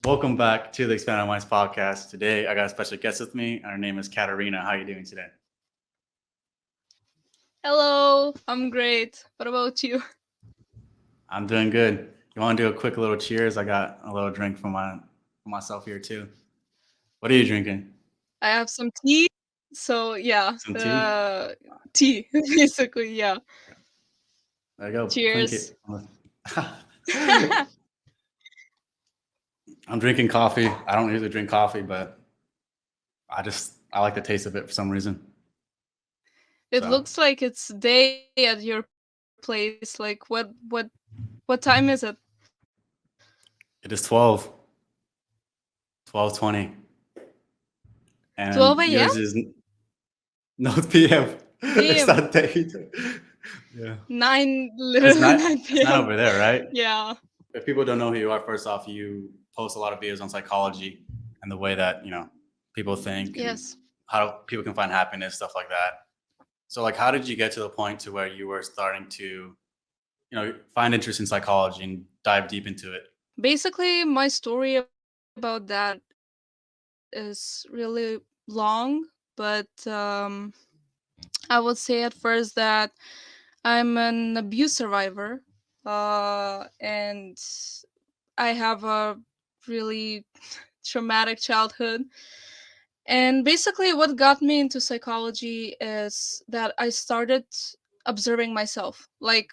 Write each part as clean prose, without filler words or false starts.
Welcome back to the Expanded Minds podcast. Today, I got a special guest with me, and her name is Katerina. How are you doing today? Hello, I'm great. What about you? I'm doing good. You want to do a quick little cheers? I got a little drink for myself here too. What are you drinking? I have some tea. So yeah, Some tea. tea basically. Yeah. There you go. Clink Cheers. it. I'm drinking coffee. I don't usually drink coffee, but I like the taste of it for some reason. It So looks like it's day at your place. Like what time is it? it is 12:20, 12 and a.m. yours is no PM. It's Damn. not day. Yeah. 9 It's literally not. 9 It's not p.m. over there, right? Yeah. If people don't know who you are, first off, you post a lot of videos on psychology and the way that people think and Yes. how people can find happiness, stuff like that. So, like, how did you get to the point to where you were starting to, find interest in psychology and dive deep into it? Basically, my story about that is really long, but I would say at first that I'm an abuse survivor, and I have a really traumatic childhood. And basically, what got me into psychology is that I started observing myself. Like,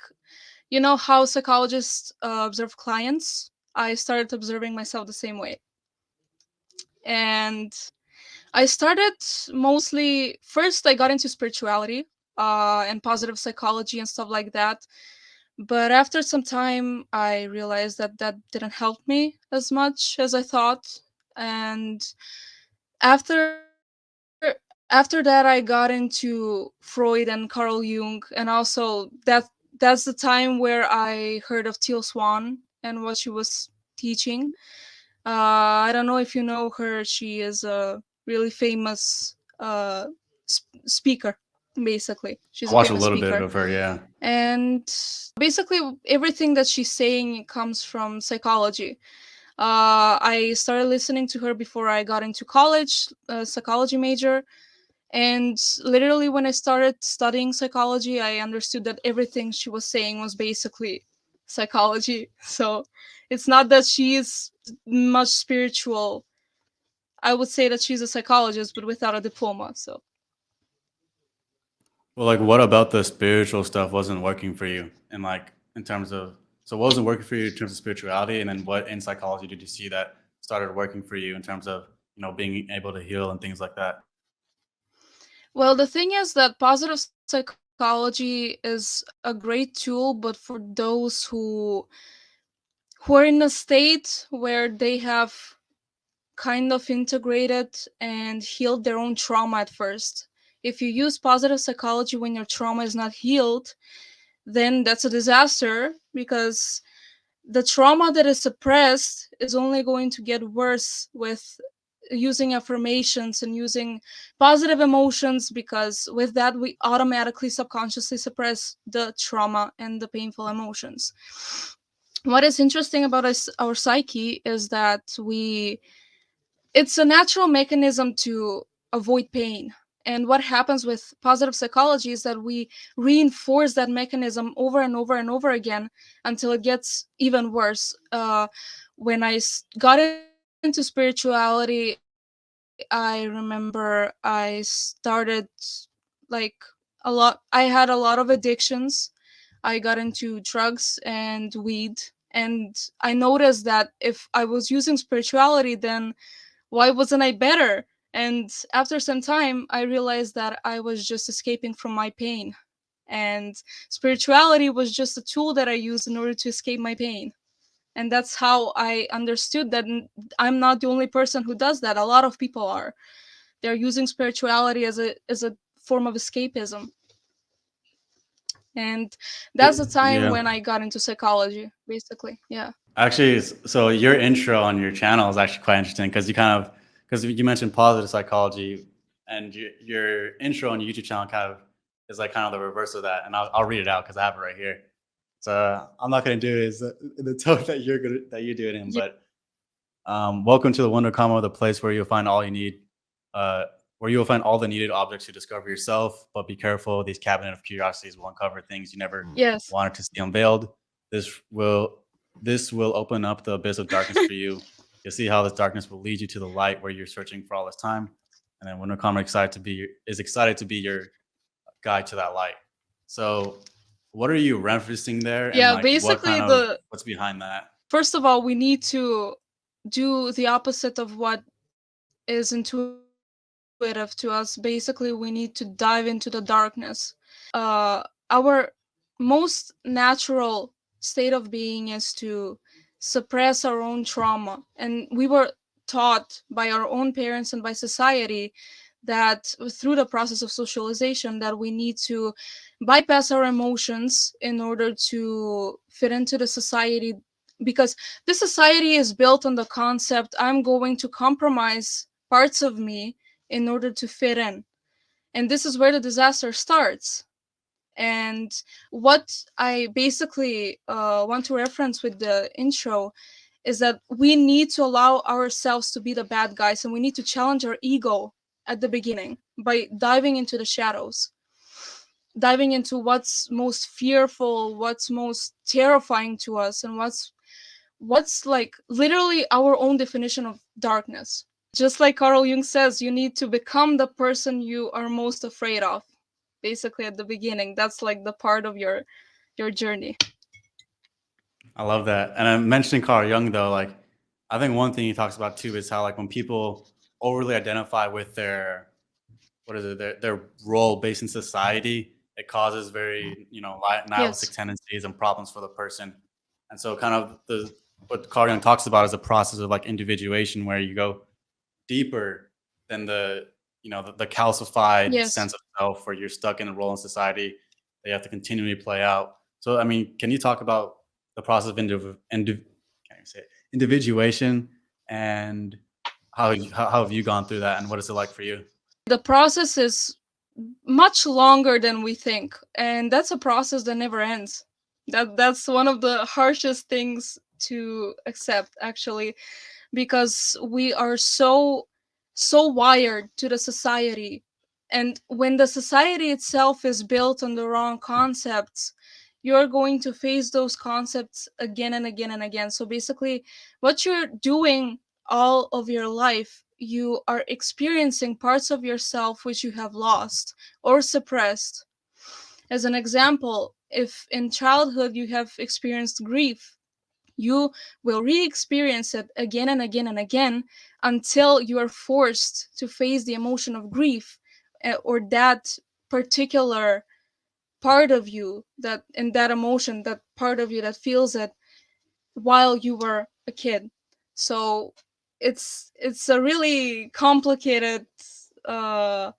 you know how psychologists observe clients? I started observing myself the same way. And I started mostly, first, I got into spirituality and positive psychology and stuff like that. But after some time, I realized that that didn't help me as much as I thought. And after after that, I got into Freud and Carl Jung, and also that's the time where I heard of Teal Swan and what she was teaching. I don't know if you know her. She is a really famous speaker. Basically, I she's a watched a famous little bit speaker, of her, yeah. and basically everything that she's saying comes from psychology. I started listening to her before I got into college, psychology major, and literally when I started studying psychology, I understood that everything she was saying was basically psychology. So it's not that she is much spiritual. I would say that she's a psychologist, but without a diploma. So Well, like, what about the spiritual stuff wasn't working for you? And, like, in terms of, so what wasn't working for you in terms of spirituality? And then what in psychology did you see that started working for you in terms of, being able to heal and things like that? well, the thing is that positive psychology is a great tool, but for those who are in a state where they have kind of integrated and healed their own trauma at first. If you use positive psychology when your trauma is not healed, then that's a disaster because the trauma that is suppressed is only going to get worse with using affirmations and using positive emotions, because with that we automatically subconsciously suppress the trauma and the painful emotions. What is interesting about us, our psyche, is that we it's a natural mechanism to avoid pain. And what happens with positive psychology is that we reinforce that mechanism over and over and over again until it gets even worse. When got into spirituality, I remember I started like I had a lot of addictions. I got into drugs and weed, and I noticed that if I was using spirituality, then why wasn't I better? And after some time, I realized that I was just escaping from my pain. And spirituality was just a tool that I used in order to escape my pain. And that's how I understood that I'm not the only person who does that. A lot of people are. They're using spirituality as a form of escapism. And that's the time Yeah. when I got into psychology, basically. Yeah. Actually, so your intro on your channel is actually quite interesting because because you mentioned positive psychology, and your intro on your YouTube channel kind of is like kind of the reverse of that. And I'll read it out because I have it right here. So I'm not gonna do it as the tone that you do it in, Yeah. but Welcome to the Wonder Comma, the place where you'll find all you need, uh, where you will find all the needed objects to discover yourself. But be careful; these cabinet of curiosities will uncover things you never Yes. wanted to see unveiled. This will this will open up the abyss of darkness for you. You'll see how this darkness will lead you to the light where you're searching for all this time. And then Wonder Comma is excited to be your guide to that light. So, what are you referencing there, and Yeah, like basically the what's behind that? first of all, we need to do the opposite of what is intuitive to us. Basically, we need to dive into the darkness. Our most natural state of being is to suppress our own trauma. And we were taught by our own parents and by society that through the process of socialization that we need to bypass our emotions in order to fit into the society, because this society is built on the concept I'm going to compromise parts of me in order to fit in. And this is where the disaster starts. And what I basically want to reference with the intro is that we need to allow ourselves to be the bad guys, and we need to challenge our ego at the beginning by diving into the shadows, diving into what's most fearful, what's most terrifying to us, and what's like literally our own definition of darkness. Just like Carl Jung says, you need to become the person you are most afraid of. Basically, at the beginning, that's like the part of your journey. I love that. And I'm mentioning Carl Jung though, like I think one thing he talks about too is how like when people overly identify with their what is it their role based in society, it causes very nihilistic Yes. tendencies and problems for the person. And so kind of the what Carl Jung talks about is a process of like individuation where you go deeper than the calcified Yes. sense of self where you're stuck in a role in society that you have to continually play out. So I mean, can you talk about the process of can you say it? Individuation and how have you gone through that and what is it like for you? The process is much longer than we think, and that's a process that never ends. That's one of the harshest things to accept, actually, because we are so wired to the society. And when the society itself is built on the wrong concepts, you're going to face those concepts again and again and again. So basically, what you're doing all of your life, you are experiencing parts of yourself which you have lost or suppressed. As an example, if in childhood you have experienced grief, you will re experience it again and again and again until you are forced to face the emotion of grief, or that particular part of you, that in that emotion, that part of you that feels it while you were a kid. So it's a really complicated uh,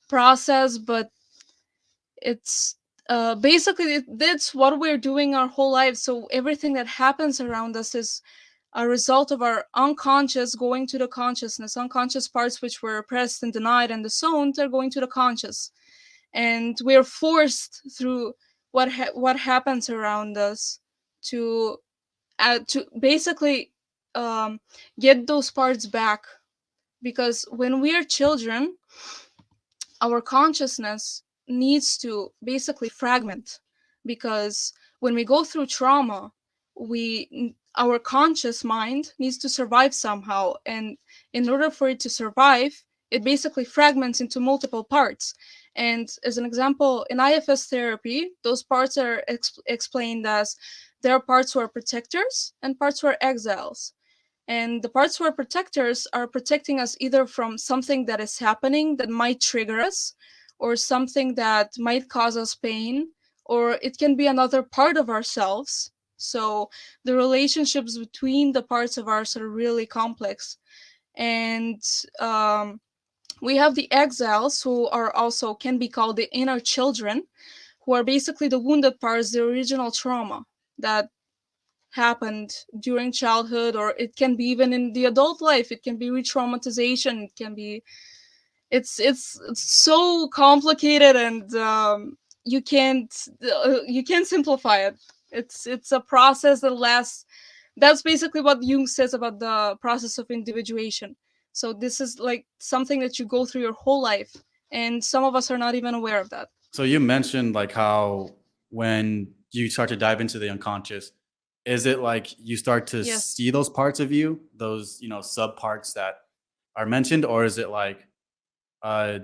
process, but it's basically that's what we're doing our whole lives. So everything that happens around us is a result of our unconscious going to the consciousness. Unconscious parts which were repressed and denied and disowned are going to the conscious, and we're forced through what happens around us to basically um, get those parts back. Because when we are children, our consciousness needs to basically fragment, because when we go through trauma, our conscious mind needs to survive somehow, and in order for it to survive, it basically fragments into multiple parts. And as an example, in IFS therapy, those parts are explained as there are parts who are protectors and parts who are exiles. And the parts who are protectors are protecting us either from something that is happening that might trigger us, or something that might cause us pain, or it can be another part of ourselves. So the relationships between the parts of ours are really complex. And we have the exiles, who are also can be called the inner children, who are basically the wounded parts, the original trauma that happened during childhood, or it can be even in the adult life. It can be re-traumatization. It can be it's so complicated, and you can't simplify it. It's a process that lasts That's basically what Jung says about the process of individuation. So this is like something that you go through your whole life, and some of us are not even aware of that. So you mentioned like how when you start to dive into the unconscious, is it like you start to Yes. see those parts of you, those, sub parts that are mentioned, or is it uh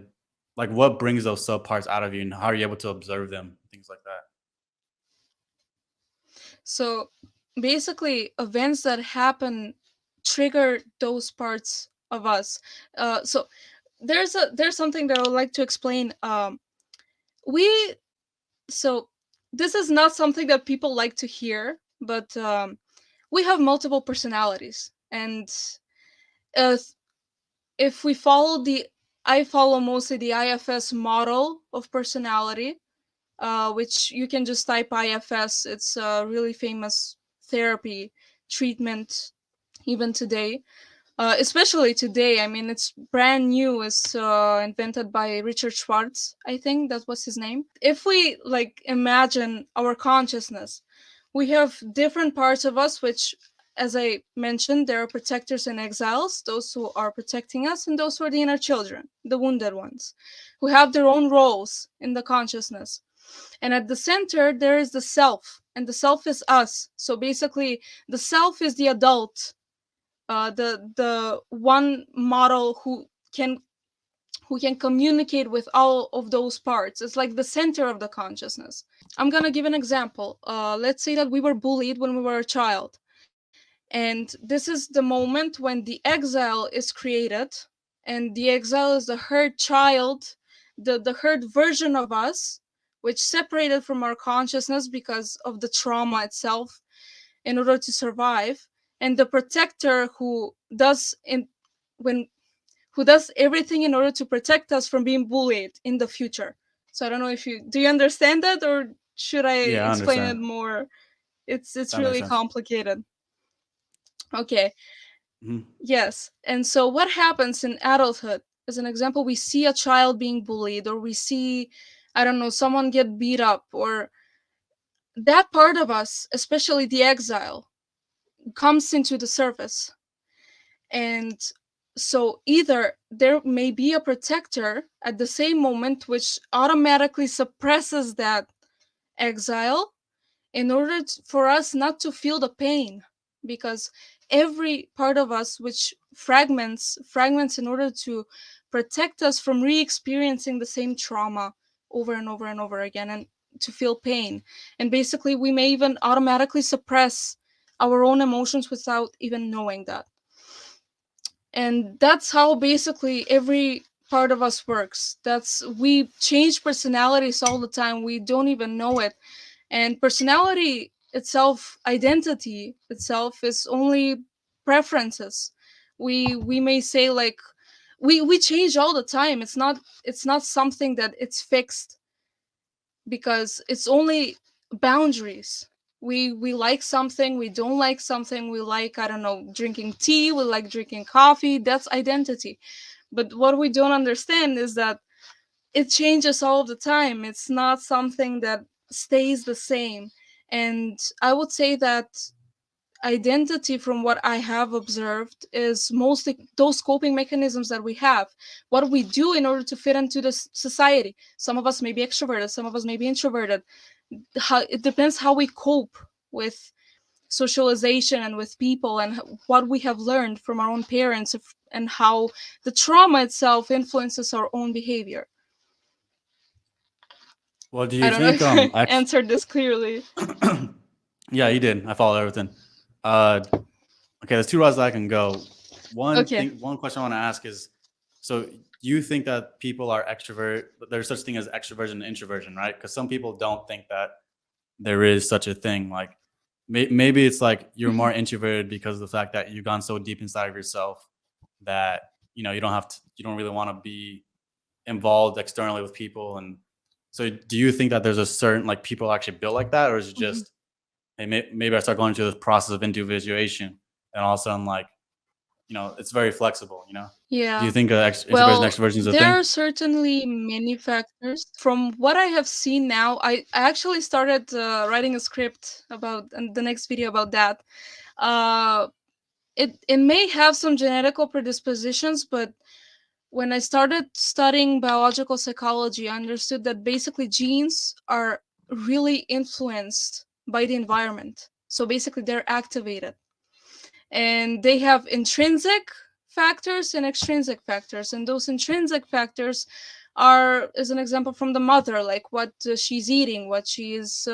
like what brings those sub parts out of you and how are you able to observe them, things like that? So basically, events that happen trigger those parts of us. So there's something that I would like to explain. We so this is not something that people like to hear, but we have multiple personalities, and uh, if we follow the I follow mostly the IFS model of personality, which you can just type IFS. It's a really famous therapy treatment even today, especially today. I mean, it's brand new. It's invented by Richard Schwartz. I think that was his name. If we like imagine our consciousness, we have different parts of us, which, as I mentioned, there are protectors and exiles, those who are protecting us, and those who are the inner children, the wounded ones, who have their own roles in the consciousness. And at the center, there is the self, and the self is us. So basically, the self is the adult, the one model who can communicate with all of those parts. It's like the center of the consciousness. I'm gonna give an example. Let's say that we were bullied when we were a child, and this is the moment when the exile is created, and the exile is the hurt child, the hurt version of us, which separated from our consciousness because of the trauma itself in order to survive, and the protector when who does everything in order to protect us from being bullied in the future. So I don't know if you do you understand that, or should I Yeah, I explain it understand. more? It's That makes really sense. complicated. Okay. Mhm. Yes. And so what happens in adulthood? As an example, we see a child being bullied, or we see, I don't know, someone get beat up, or that part of us, especially the exile, comes into the surface. And so either there may be a protector at the same moment which automatically suppresses that exile in order for us not to feel the pain, because every part of us which fragments in order to protect us from re-experiencing the same trauma over and over and over again, and to feel pain. And basically we may even automatically suppress our own emotions without even knowing that. And that's how basically every part of us works. That's We change personalities all the time, we don't even know it. And personality itself, identity itself, is only preferences. We may say like we change all the time. It's not something that it's fixed, because it's only boundaries. We like something, we don't like something. We like, I don't know, drinking tea, we like drinking coffee. That's identity. But what we don't understand is that it changes all the time. It's not something that stays the same. And I would say that identity, from what I have observed, is mostly those coping mechanisms that we have, what we do in order to fit into the society. Some of us may be extroverted, some of us may be introverted. It depends how we cope with socialization and with people, and what we have learned from our own parents, and how the trauma itself influences our own behavior. Well, do I you don't know think if I answered this clearly. yeah, you did. I followed everything. Uh okay, there's two routes that I can go. Okay. One question I want to ask is, so you think that people are extrovert, but there's such thing as extroversion and introversion, right? Because some people don't think that there is such a thing. Like maybe it's like you're Mhm. more introverted because of the fact that you've gone so deep inside of yourself that you don't really want to be involved externally with people. And so do you think that there's a certain, like, people actually built like that, or is it Mhm. just, hey, maybe I start going through this process of individuation and all of a sudden, like, it's very flexible, Do you Yeah. think introversion Well, extroversion is a there thing? are certainly many factors. From what I have seen now, I actually started writing a script about, and the next video about that. uh it may have some genetical predispositions, but when I started studying biological psychology, I understood that basically genes are really influenced by the environment. So basically, they're activated, and they have intrinsic factors and extrinsic factors. And those intrinsic factors are, as an example, from the mother, like what she's eating, what she is,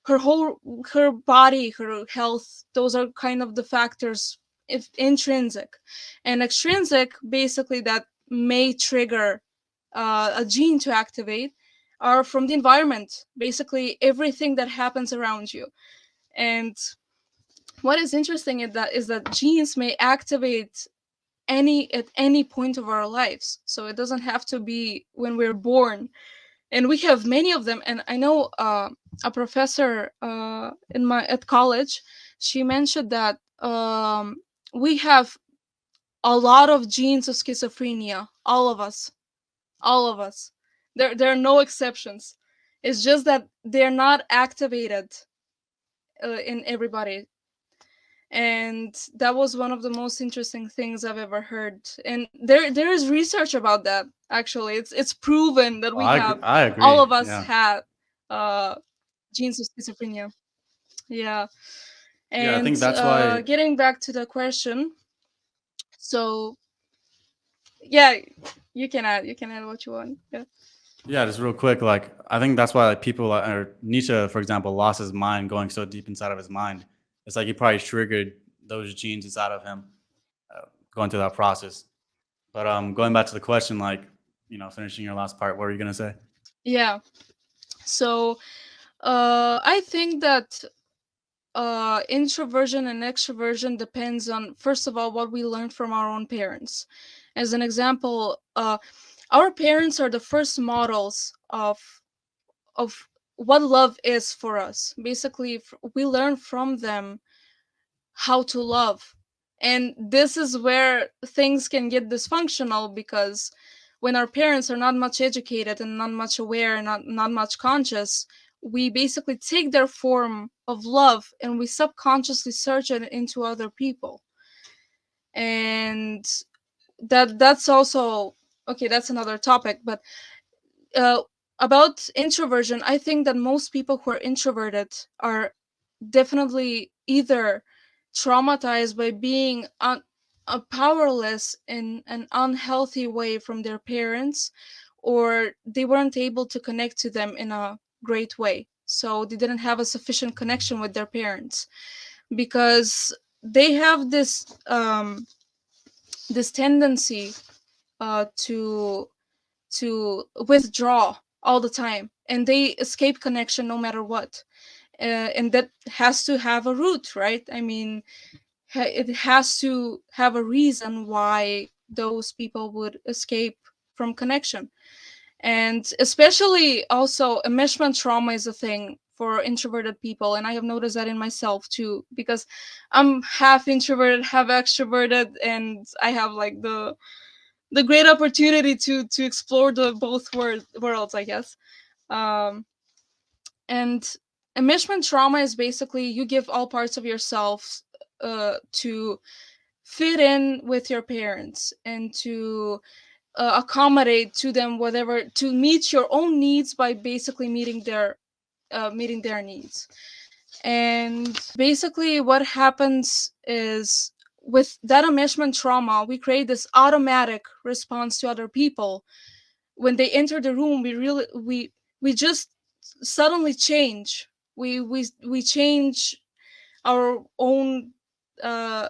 her whole, her body, her health. Those are kind of the factors, if intrinsic. And extrinsic, basically, that may trigger a gene to activate, are from the environment, basically everything that happens around you. And what is interesting is that genes may activate at any point of our lives, so it doesn't have to be when we're born. And we have many of them. And I know a professor in my at college, she mentioned that we have a lot of genes of schizophrenia, all of us. There are no exceptions. It's just that they're not activated in everybody. And that was one of the most interesting things I've ever heard. And there is research about that. Actually, it's proven that Well, we have, I all agree. of us Yeah. had uh, genes of schizophrenia. Yeah. Yeah, I And think that's why. getting back to the question, so yeah, you can add what you want. Yeah. Yeah, just real quick, like I think that's why like people or Nietzsche, for example, lost his mind going so deep inside of his mind. It's like he probably triggered those genes inside of him uh, going through that process. But going back to the question, like finishing your last part, what were you gonna say? Yeah. So I think that introversion and extroversion depends on, first of all, what we learned from our own parents. As an example, our parents are the first models of what love is for us. Basically, we learn from them how to love. And this is where things can get dysfunctional, because when our parents are not much educated and not much aware and not much conscious, we basically take their form of love and we subconsciously search it into other people. And that's also, okay, that's another topic. But uh, about introversion, I think that most people who are introverted are definitely either traumatized by being powerless in an unhealthy way from their parents, or they weren't able to connect to them in a great way. So they didn't have a sufficient connection with their parents, because they have this tendency to withdraw all the time, and they escape connection no matter what. And that has to have a root, right? I mean, it has to have a reason why those people would escape from connection. And especially also, enmeshment trauma is a thing for introverted people, and I have noticed that in myself too, because I'm half introverted, half extroverted, and I have like the great opportunity to explore the both worlds, I guess. um and enmeshment trauma is basically you give all parts of yourself to fit in with your parents, and to accommodate to them, whatever, to meet your own needs by basically meeting their needs. And basically what happens is, with that enmeshment trauma, we create this automatic response to other people. When they enter the room, we just suddenly change. We change our own uh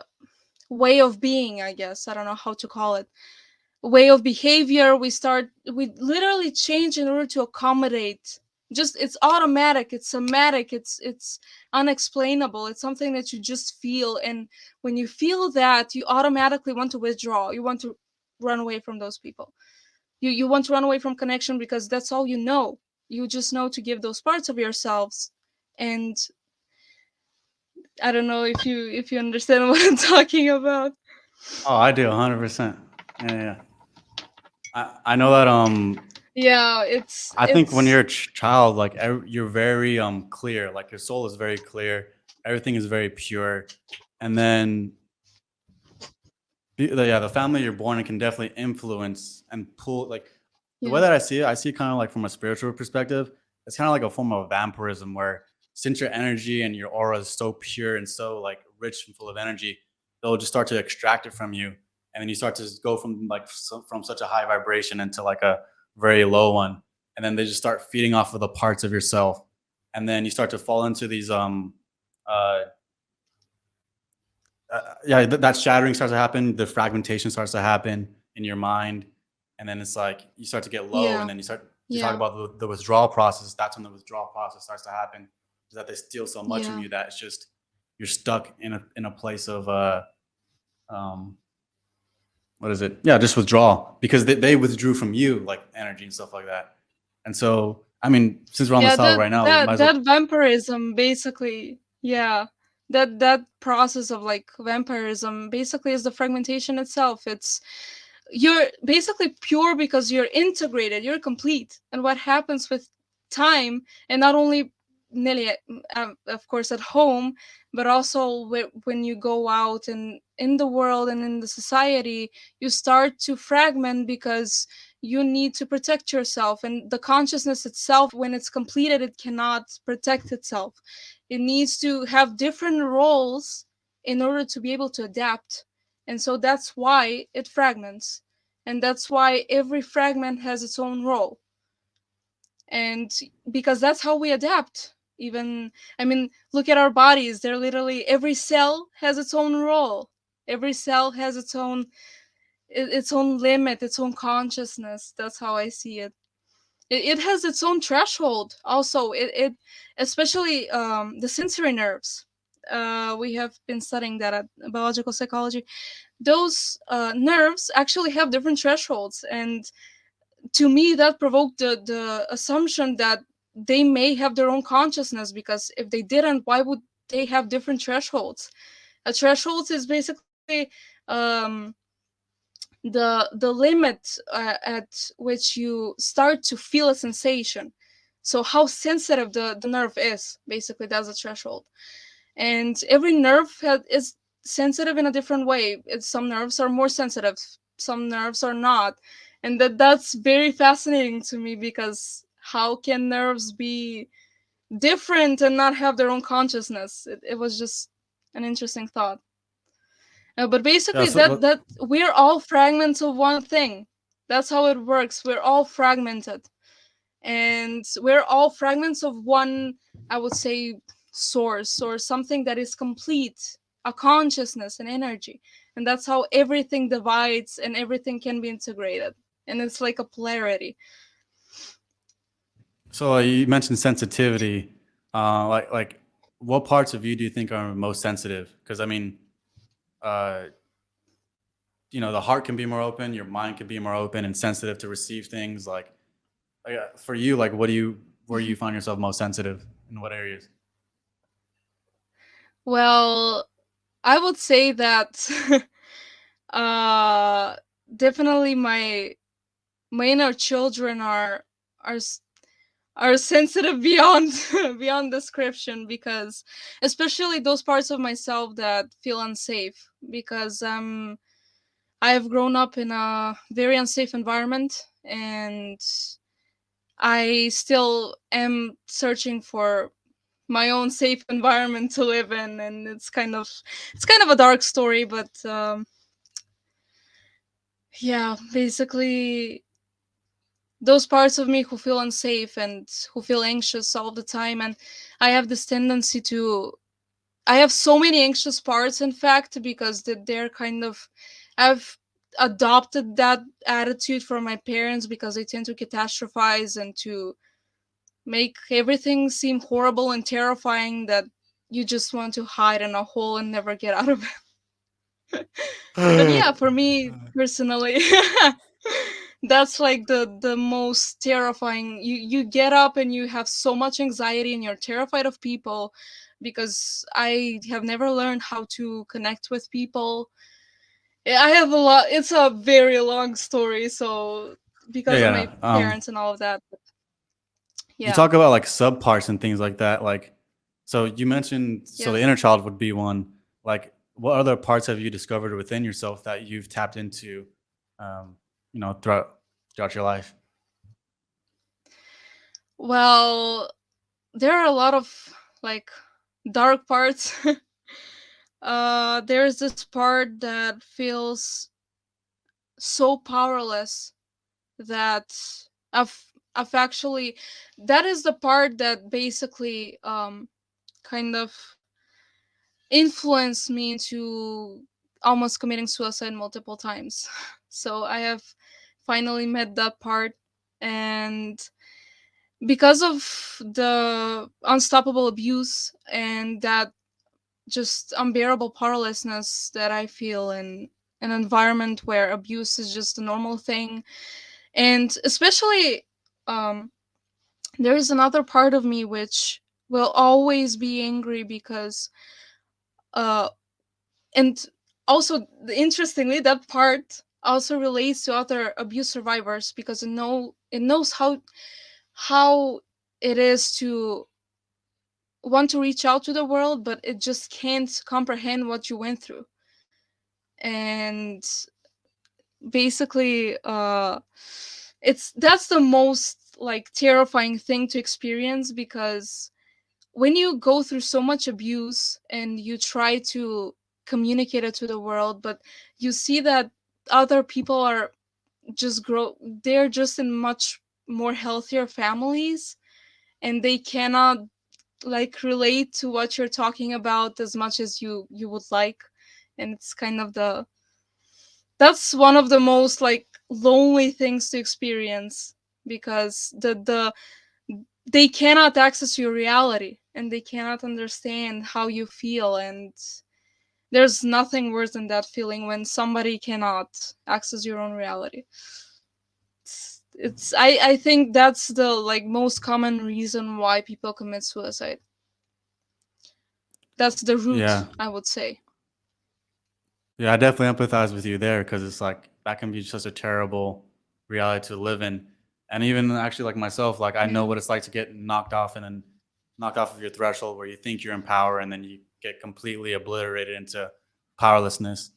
way of being, I guess. I don't know how to call it. Way of behavior. We literally change in order to accommodate. Just, it's automatic, it's somatic, it's unexplainable. It's something that you just feel. And when you feel that, you automatically want to withdraw. You want to run away from those people. You want to run away from connection, because that's all you know. You just know to give those parts of yourselves. And I don't know if you understand what I'm talking about. Oh, I do 100%. Yeah, yeah. I know that Yeah, it's I think when it's you're a child, like you're very clear, like your soul is very clear, everything is very pure. And then the family you're born in can definitely influence and pull, like, the way Yeah. that I see it kind of like from a spiritual perspective. It's kind of like a form of vampirism where, since your energy and your aura is so pure and so like rich and full of energy, they'll just start to extract it from you, and then you start to go from like from such a high vibration into like a very low one, and then they just start feeding off of the parts of yourself, and then you start to fall into these uh yeah, that shattering starts to happen. The fragmentation starts to happen in your mind, and then it's like you start to get low, and Yeah. then you start to talk Yeah. about the withdrawal process. That's when the withdrawal process starts to happen. Is that they steal so much from Yeah. you that it's just you're stuck in a place of um what is it? Yeah, just withdrawal, because they withdrew from you like energy and stuff like that. And so, I mean, since we're on Yeah, this topic right now, we might as well. that vampirism basically, yeah. That process of like vampirism basically is the fragmentation itself. It's you're basically pure because you're integrated, you're complete. And what happens with time, and not only nearly of course at home, but also when you go out and in the world and in the society, you start to fragment because you need to protect yourself, and the consciousness itself, when it's completed, it cannot protect itself. It needs to have different roles in order to be able to adapt. And so that's why it fragments, and that's why every fragment has its own role. And because that's how we adapt. Even, I mean, look at our bodies. They're literally, every cell has its own role. Every cell has its own limit, its own consciousness. That's how I see it. It has its own threshold also. It especially the sensory nerves. We have been studying that at biological psychology. Those nerves actually have different thresholds, and to me that provoked the assumption that they may have their own consciousness, because if they didn't, why would they have different thresholds? A threshold is basically um, the limit at which you start to feel a sensation. So how sensitive the nerve is, basically that's a threshold. And every nerve is sensitive in a different way. Some nerves are more sensitive, some nerves are not. And that's very fascinating to me, because how can nerves be different and not have their own consciousness? It was just an interesting thought. But Yeah, basically, so that we're all fragments of one thing. That's how it works. We're all fragmented, and we're all fragments of one, I would say, source, or something that is complete, a consciousness and energy. And that's how everything divides and everything can be integrated, and it's like a polarity. you mentioned sensitivity. Like, what parts of you do you think are most sensitive? Because I mean, uh, the heart can be more open, your mind can be more open and sensitive to receive things. Like, for you, like, where you find yourself most sensitive in what areas? Well, I would say that uh definitely my inner children are are sensitive beyond beyond description, because especially those parts of myself that feel unsafe, because I have grown up in a very unsafe environment, and I still am searching for my own safe environment to live in. And it's kind of a dark story, but yeah, basically those parts of me who feel unsafe and who feel anxious all the time. And I have this tendency to, I have so many anxious parts, in fact, because they're kind of, I've adopted that attitude from my parents, because they tend to catastrophize and to make everything seem horrible and terrifying, that you just want to hide in a hole and never get out of it. But yeah, for me personally, that's like the most terrifying. You get up and you have so much anxiety and you're terrified of people, because I have never learned how to connect with people. I have a lot, it's a very long story, so Yeah, because of yeah. my parents and all of that. You Yeah. talk about like subparts and things like that. Like, So you mentioned, so the Yes. inner child would be one. Like, what other parts have you discovered within yourself that you've tapped into, um, throughout your life? Well, there are a lot of like dark parts. There's this part that feels so powerless that I've actually, that is the part that basically kind of influenced me into almost committing suicide multiple times. So I have finally met that part, and because of the unstoppable abuse and that just unbearable powerlessness that I feel in an environment where abuse is just a normal thing, and especially um, there is another part of me which will always be angry because uh, and also interestingly that part also relates to other abuse survivors because it knows how it is to want to reach out to the world, but it just can't comprehend what you went through. And basically, it's that's the most like terrifying thing to experience because when you go through so much abuse and you try to communicate it to the world, but you see that other people are just grow they're just in much more healthier families, and they cannot like relate to what you're talking about as much as you would like. And it's kind of the that's one of the most like lonely things to experience because they cannot access your reality and they cannot understand how you feel, and there's nothing worse than that feeling when somebody cannot access your own reality. I think that's the like most common reason why people commit suicide. That's the root, Yeah, I would say. yeah, I definitely empathize with you there because it's like that can be such a terrible reality to live in. And even actually, like myself, like I know Yeah. what it's like to get knocked off and then knocked off of your threshold where you think you're in power and then you get completely obliterated into powerlessness.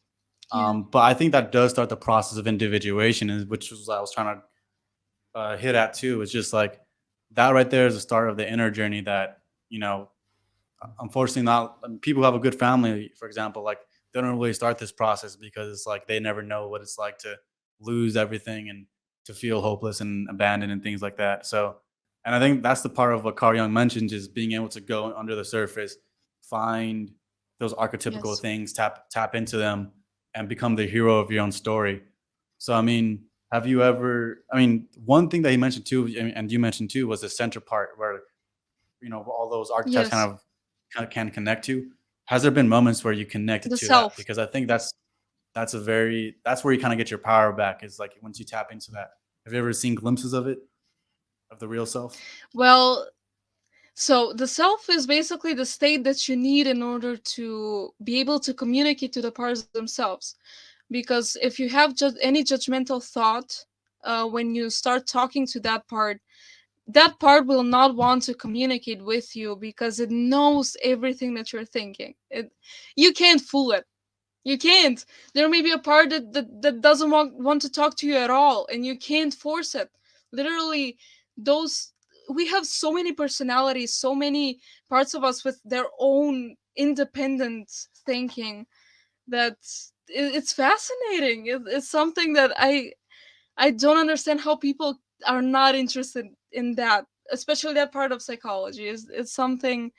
Yeah. But I think that does start the process of individuation, which was what I was trying to hit at too. It's just like that right there is the start of the inner journey that you know unfortunately not people who have a good family, for example, like they don't really start this process because it's like they never know what it's like to lose everything and to feel hopeless and abandoned and things like that. So, and I think that's the part of what Carl Jung mentions is being able to go under the surface, find those archetypical Yes. things, tap into them, and become the hero of your own story. So, I mean, have you ever? I mean, one thing that he mentioned too, and you mentioned too, was the center part where all those archetypes Yes. can connect to. Has there been moments where you connected The to that? self. Because I think that's where you kind of get your power back, is like once you tap into that. Have you ever seen glimpses of it, of the real self? Well, so the self is basically the state that you need in order to be able to communicate to the parts themselves. Because if you have just any judgmental thought, when you start talking to that part will not want to communicate with you because it knows everything that you're thinking. You can't fool it. You can't. There may be a part that doesn't want to talk to you at all, and you can't force it. Literally, those we have so many personalities, so many parts of us with their own independent thinking that it's fascinating. It's something that I don't understand how people are not interested in that, especially that part of psychology. Is it's something,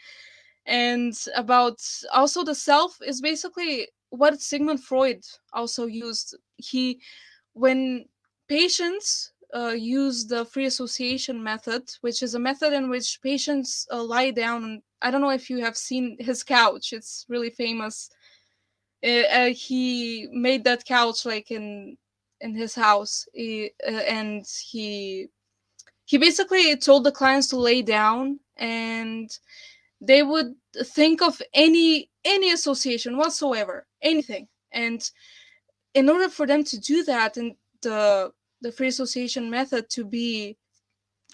and about also the self is basically what Sigmund Freud also used. He when patients use the free association method, which is a method in which patients lie down. I don't know if you have seen his couch. It's really famous. He made that couch like in his house, and he basically told the clients to lay down, and they would think of any association whatsoever, anything. And in order for them to do that, and the free association method to be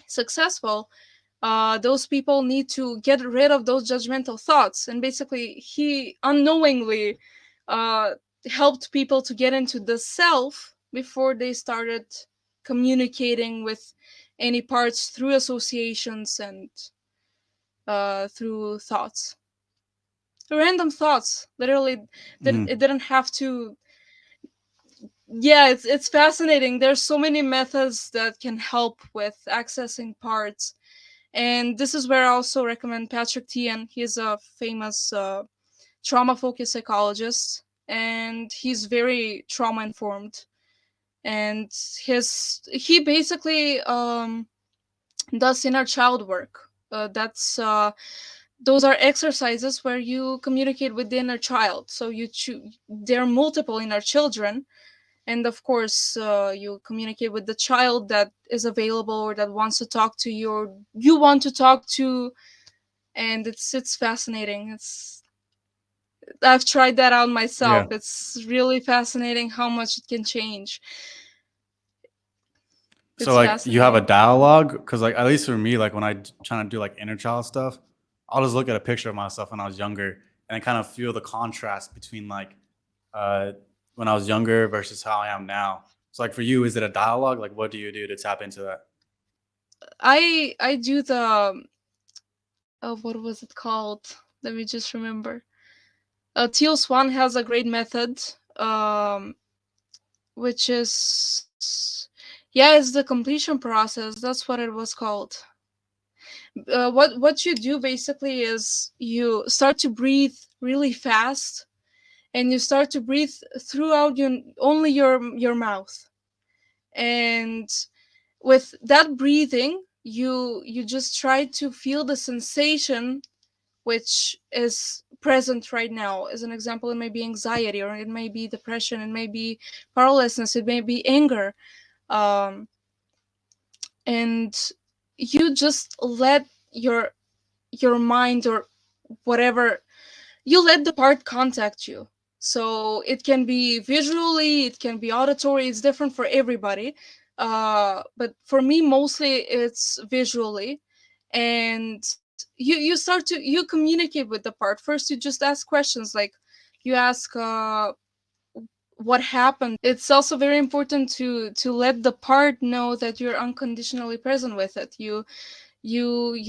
successful, those people need to get rid of those judgmental thoughts. And basically, he unknowingly uh, helped people to get into the self before they started communicating with any parts through associations and through thoughts, random thoughts. Literally, Mm. it didn't have to. Yeah, it's fascinating. There's so many methods that can help with accessing parts, and this is where I also recommend Patrick Tian. He's a famous trauma focused psychologist, and he's very trauma informed. And he basically does inner child work. That's those are exercises where you communicate with the inner child. So there are multiple inner children, and of course you communicate with the child that is available or that wants to talk to you or you want to talk to. And it's fascinating. I've tried that out myself. Yeah. It's really fascinating how much it can change. So It's like you have a fascinating. dialogue, because like at least for me, like when trying to do like inner child stuff, I'll just look at a picture of myself when I was younger and kind of feel the contrast between like uh when I was younger versus how I am now. So like for you, is it a dialogue? Like what do you do to tap into that? I do the what was it called? Let me just remember. Teal Swan has a great method, which is yeah, it's the completion process. That's what it was called. What you do basically is you start to breathe really fast, and you start to breathe throughout your mouth. And with that breathing, you just try to feel the sensation which is present right now. As an example, it may be anxiety, or it may be depression, it may be powerlessness, it may be anger. um, and you just let your mind or whatever, you let the part contact you. So it can be visually, it can be auditory, it's different for everybody. But for me, mostly it's visually. And you start to you communicate with the part. First, you just ask questions, like you ask what happened. It's also very important to let the part know that you're unconditionally present with it. You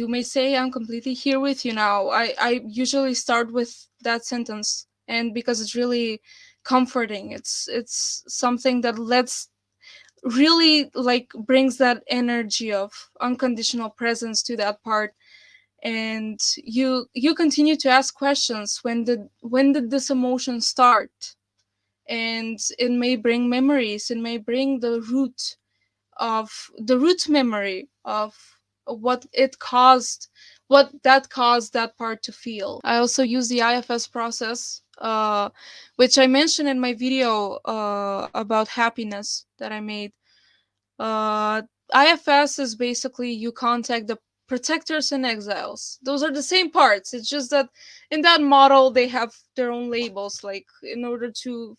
may say, I'm completely here with you now. I usually start with that sentence, and because it's really comforting, it's something that lets really like brings that energy of unconditional presence to that part. And you continue to ask questions. When did this emotion start? And it may bring memories, it may bring the root memory of what that caused that part to feel. I also use the IFS process, which I mentioned in my video about happiness that I made. uh, IFS is basically you contact the protectors and exiles. Those are the same parts. It's just that in that model they have their own labels. Like in order to,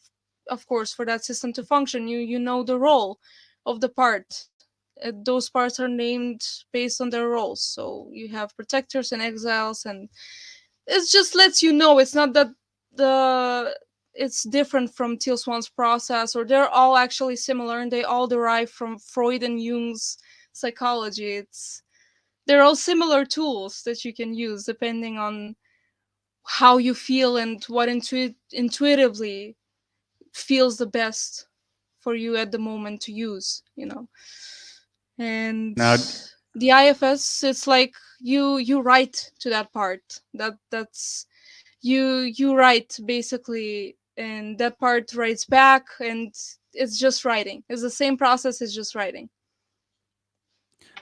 of course, for that system to function, you know the role of the part. Those parts are named based on their roles. So you have protectors and exiles, and it just lets you know it's not that the it's different from Teal Swan's process, or they're all actually similar and they all derive from Freud and Jung's psychology. They're all similar tools that you can use depending on how you feel and what intuitively feels the best for you at the moment to use. And Now, the IFS, it's like you write to that part. That's you write basically, and that part writes back, and it's just writing. It's the same process, it's just writing.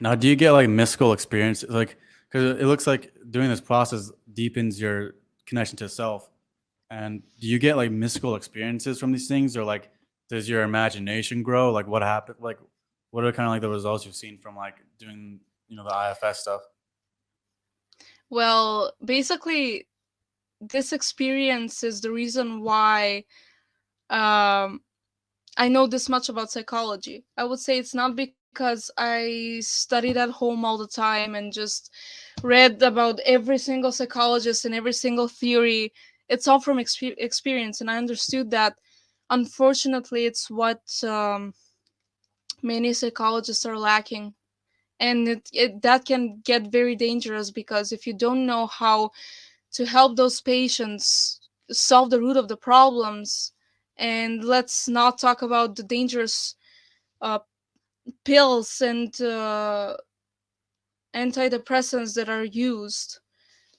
now, do you get like mystical experience? Like, because it looks like doing this process deepens your connection to self. And do you get like mystical experiences from these things, or like does your imagination grow? Like, what happened? Like, what are kind of like the results you've seen from like doing, the IFS stuff? Well, basically, this experience is the reason why um I know this much about psychology. I would say it's not because I studied at home all the time and just read about every single psychologist and every single theory. It's all from experience, and I understood that unfortunately it's what many psychologists are lacking. And that can get very dangerous, because if you don't know how to help those patients solve the root of the problems, and let's not talk about the dangerous uh, pills and antidepressants that are used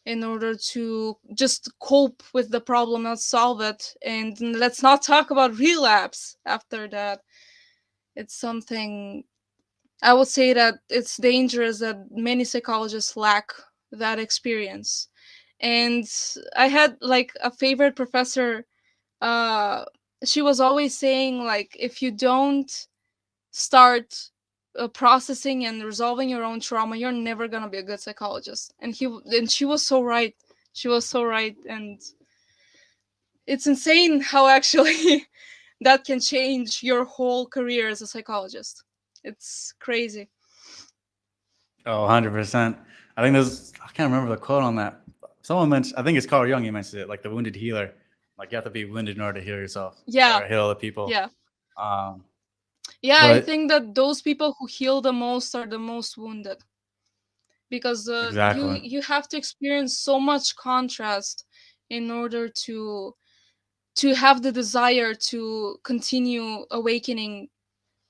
in order to just cope with the problem, not solve it. And let's not talk about relapse after that. It's something, I would say that it's dangerous that many psychologists lack that experience. And I had like a favorite professor. Uh, she was always saying, like, if you don't start processing and resolving your own trauma, you're never gonna be a good psychologist. And she was so right. She was so right, and it's insane how actually that can change your whole career as a psychologist. It's crazy. Oh, 100%. I think there's, I can't remember the quote on that. Someone mentioned, I think it's Carl Jung, he mentioned it, like the wounded healer. Like you have to be wounded in order to heal yourself Yeah, or heal other people. yeah, Um, yeah. I but think that those people who heal the most are the most wounded, because exactly. you have to experience so much contrast in order to have the desire to continue awakening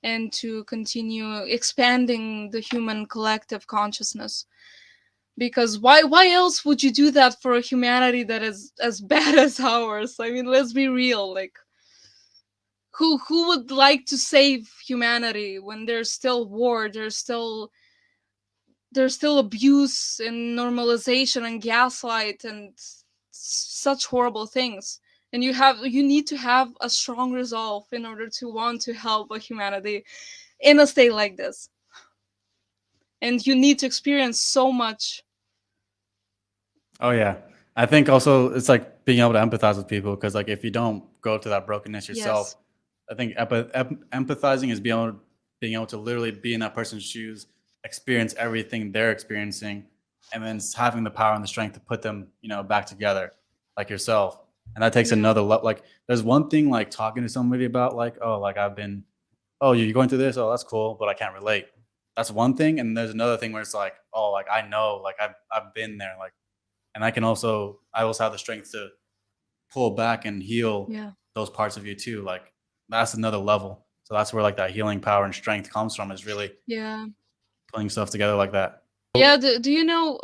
and to continue expanding the human collective consciousness. Because why else would you do that for a humanity that is as bad as ours? I mean, let's be real. Like, who would like to save humanity when there's still war, there's still abuse and normalization and gaslight and such horrible things. And you need to have a strong resolve in order to want to help a humanity in a state like this. And you need to experience so much. Oh yeah. I think also it's like being able to empathize with people because like if you don't go to that brokenness yourself, Yes. I think empathizing is being able to literally be in that person's shoes, experience everything they're experiencing, and then having the power and the strength to put them, back together, like yourself. And that takes Yeah. another like there's one thing like talking to somebody about like, oh, like I've been, oh, you're going through this, oh, that's cool, but I can't relate. That's one thing, and there's another thing where it's like, oh, like I know, like I've been there, like, and I also have the strength to pull back and heal Yeah. those parts of you too. Like that's another level. So that's where like that healing power and strength comes from is really Yeah. putting stuff together like that. Yeah. Do you know?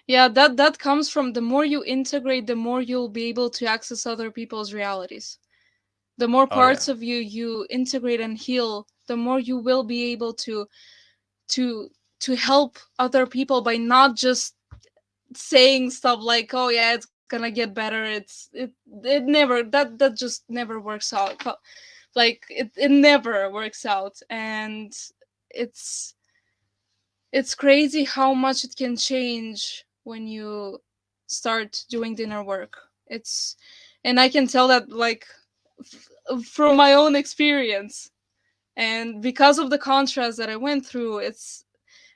Yeah, that comes from the more you integrate, the more you'll be able to access other people's realities. The more Oh yeah. parts of you integrate and heal, the more you will be able to to help other people by not just saying stuff like, "Oh yeah, it's gonna get better." It never, that just never works out. Like it never works out, and it's it's crazy how much it can change when you start doing the inner work. It's And I can tell that, like, from my own experience, and because of the contrast that I went through,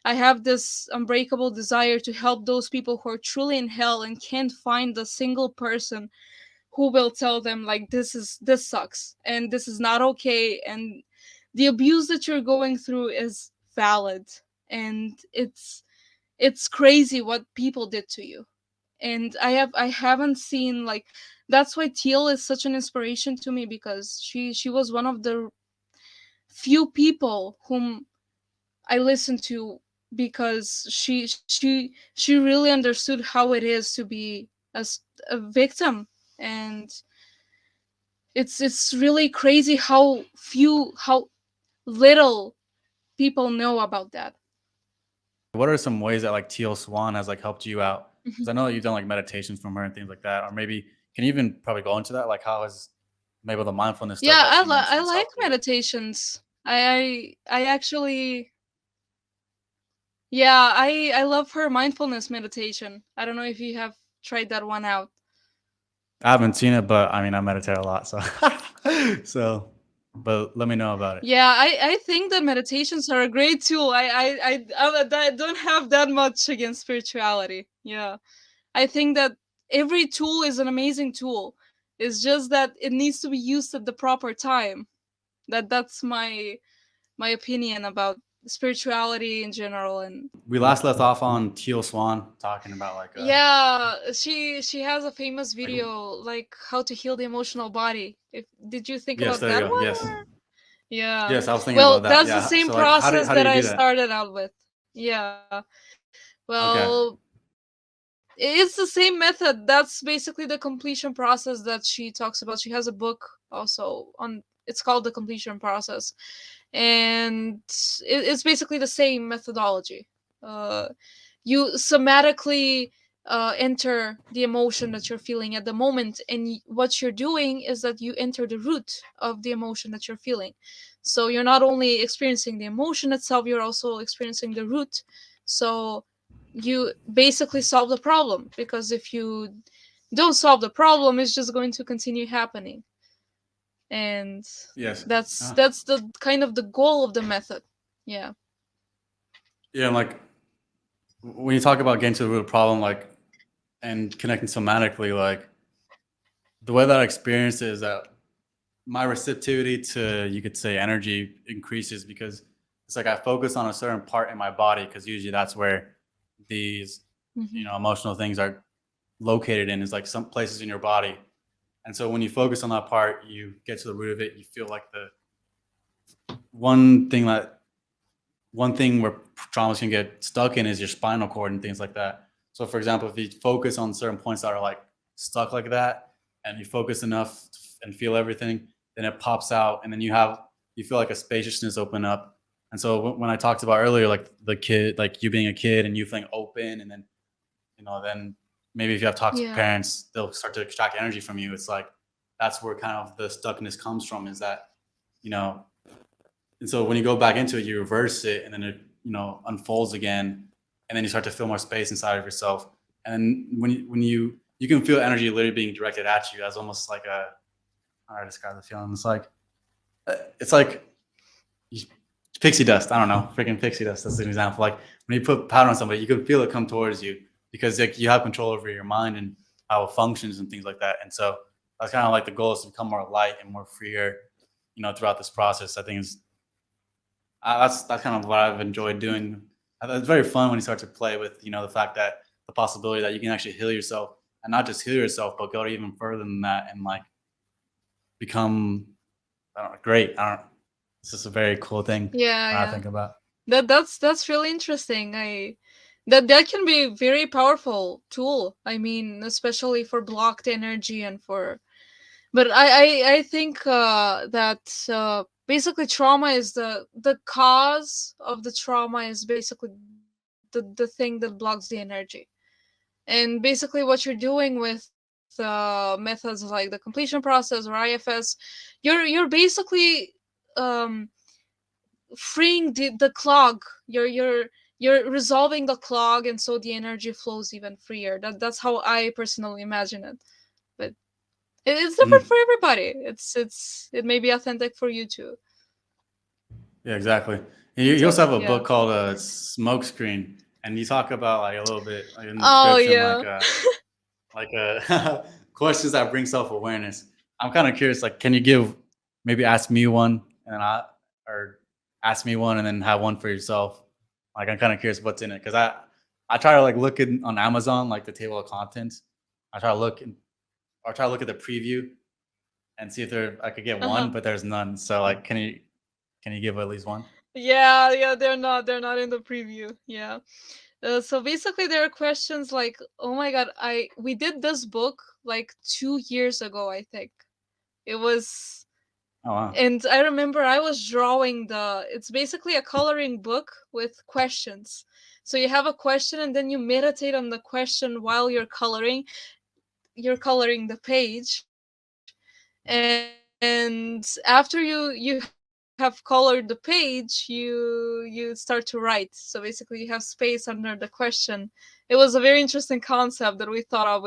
I have this unbreakable desire to help those people who are truly in hell and can't find a single person who will tell them, like, this sucks and this is not okay, and the abuse that you're going through is valid, and it's crazy what people did to you. And I haven't seen, like, that's why Teal is such an inspiration to me, because she was one of the few people whom I listened to, because she really understood how it is to be a victim. And it's really crazy how little people know about that. What are some ways that like Teal Swan has like helped you out? Mhm. Because I know that you've done like meditations from her and things like that, or maybe can you even probably go into that? Like how has maybe the mindfulness stuff Yeah, that she I mentions like helped you? meditations. I actually, yeah, I love her mindfulness meditation. I don't know if you have tried that one out. I haven't seen it, but I mean I meditate a lot, so so but let me know about it. Yeah, I think that meditations are a great tool. I don't have that much against spirituality. Yeah, I think that every tool is an amazing tool. It's just that it needs to be used at the proper time. That's my opinion about spirituality in general. And We last left off on Teal Swan talking about yeah, she has a famous like video like how to heal the emotional body. If did you think yes, about there you that go. one Yes, or? Yeah. yes, I was thinking Well, about that. that's the Yeah. same So like, process how that do you I do that? started out with. Yeah. Okay. Well, it's the same method. That's basically the completion process that she talks about. She has a book also on, it's called The Completion Process. And it's basically the same methodology. Uh you somatically enter the emotion that you're feeling at the moment, and what you're doing is that you enter the root of the emotion that you're feeling. So you're not only experiencing the emotion itself, you're also experiencing the root. So you basically solve the problem, because if you don't solve the problem, it's just going to continue happening. And Yes. that's the kind of the goal of the method. Yeah. Yeah. Like when you talk about getting to the root of the problem, like and connecting somatically, like the way that I experience it is that my receptivity to, you could say, energy increases because it's like I focus on a certain part in my body because usually that's where these, Hmm. emotional things are located in, is like some places in your body. And so when you focus on that part, you get to the root of it. You feel like the one thing that one thing where traumas can get stuck in is your spinal cord and things like that. So, for example, if you focus on certain points that are like stuck like that, and you focus enough and feel everything, then it pops out, and then you feel like a spaciousness open up. And so when I talked about earlier, like the kid, like you being a kid and you feeling open, and then then maybe if you have toxic Yeah. parents, they'll start to extract energy from you. It's like that's where kind of the stuckness comes from. Is that you know and so when you go back into it, you reverse it, and then it unfolds again, and then you start to feel more space inside of yourself. And then when you can feel energy literally being directed at you as almost like a, how do I describe the feeling? It's like you- pixie dust. I don't know, freaking pixie dust. That's an example. Like when you put powder on somebody, you can feel it come towards you because like you have control over your mind and how it functions and things like that. And so that's kind of like the goal, is to become more light and more freer, throughout this process. I think is that's kind of what I've enjoyed doing. It's very fun when you start to play with the fact that the possibility that you can actually heal yourself, and not just heal yourself, but go even further than that and like become, I don't know, great. I don't. It's just a very cool thing Yeah, when I yeah. think about. That's really interesting. That can be a very powerful tool. I mean, especially for blocked energy and for, but I think that basically trauma is the cause of the trauma is basically the thing that blocks the energy. And basically what you're doing with methods like the completion process or IFS, you're basically um freeing the clog. You're resolving the clog, and so the energy flows even freer. That's how I personally imagine it. But it's different Mhm. for everybody. It may be authentic for you too. Yeah, exactly. You So also have a yeah. book called Smoke Screen, and you talk about like a little bit like in the Oh description, yeah. questions that bring self awareness. I'm kind of curious. Like, can you give maybe ask me one, and then or ask me one, and then have one for yourself? Like, I'm kind of curious what's in it because I try to like look in on Amazon like the table of contents. I try to look and or try to look at the preview and see if I could get one, Uh-huh. but there's none. So like, can you give at least one? Yeah, yeah, they're not in the preview. Yeah. So basically there are questions like, oh my god, I we did this book like 2 years ago, I think. It was, Oh wow. and I remember I was drawing it's basically a coloring book with questions. So you have a question and then you meditate on the question while you're coloring the page. And after you have colored the page, you start to write. So basically you have space under the question. It was a very interesting concept that we thought of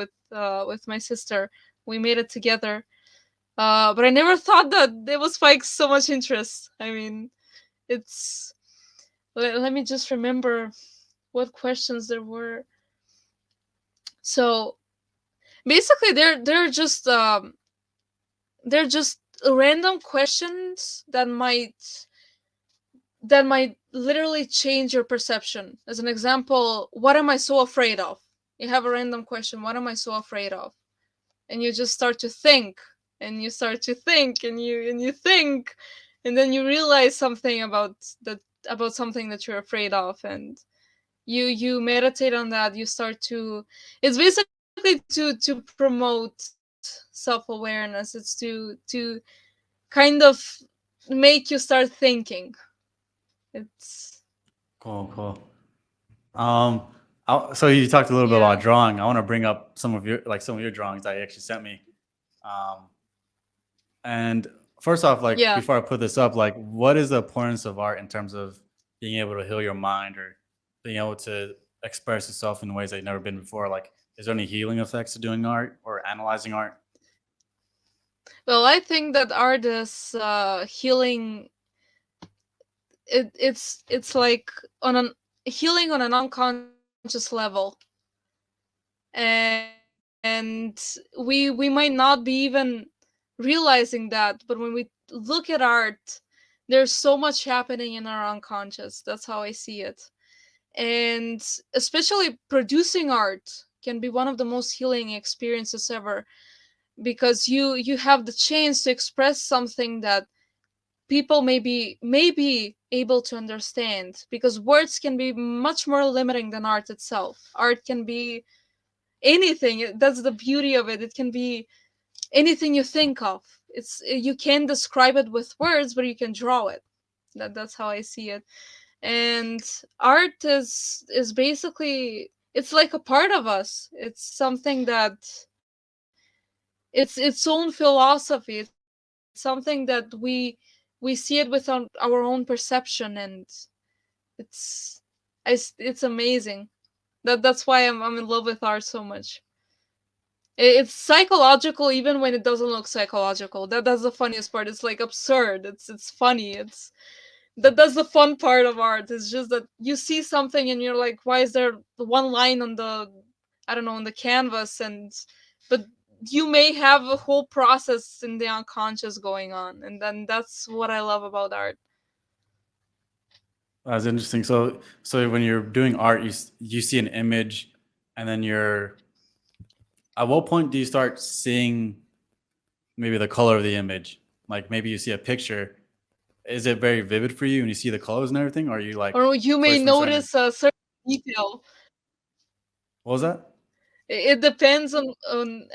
with my sister. We made it together. But I never thought that it was spiked so much interest. I mean, it's let me just remember what questions there were. So basically, they're just random questions that might literally change your perception. As an example, what am I so afraid of? You have a random question, what am I so afraid of? And you just start to think, and you start to think, and you think, and then you realize something about something that you're afraid of, and you meditate on that. You start to, it's basically to promote self-awareness. It's to kind of make you start thinking. It's Cool, cool. So you talked a little bit about yeah. drawing. I want to bring up some of your drawings that you actually sent me. And first off, like Yeah. before I put this up, like what is the importance of art in terms of being able to heal your mind or being able to express yourself in ways that you've never been before? Like, is there any healing effects to doing art or analyzing art? Well, I think that art is healing. It's like on an healing on an unconscious level, and we might not be even realizing that, but when we look at art, there's so much happening in our unconscious. That's how I see it. And especially producing art can be one of the most healing experiences ever, because you have the chance to express something that people may be able to understand, because words can be much more limiting than art itself. Art can be anything. That's the beauty of it. It can be anything you think of. It's, you can describe it with words, but you can draw it. That's how I see it. And art is basically, it's like a part of us. It's something that, it's its own philosophy. It's something that we see it with our own perception, and it's it's amazing. That's why I'm in love with art so much. It's psychological even when it doesn't look psychological. That's the funniest part. It's like absurd. It's funny. It's that's the fun part of art. It's just that you see something and you're like, why is there one line on the, I don't know, on the canvas, and but you may have a whole process in the unconscious going on, and then that's what I love about art. That's interesting. So when you're doing art, you see an image, and then you're at what point do you start seeing maybe the color of the image? Like maybe you see a picture. Is it very vivid for you and you see the colors and everything? Or are you like Or you may first from starting to, notice a certain detail. what was that? It depends on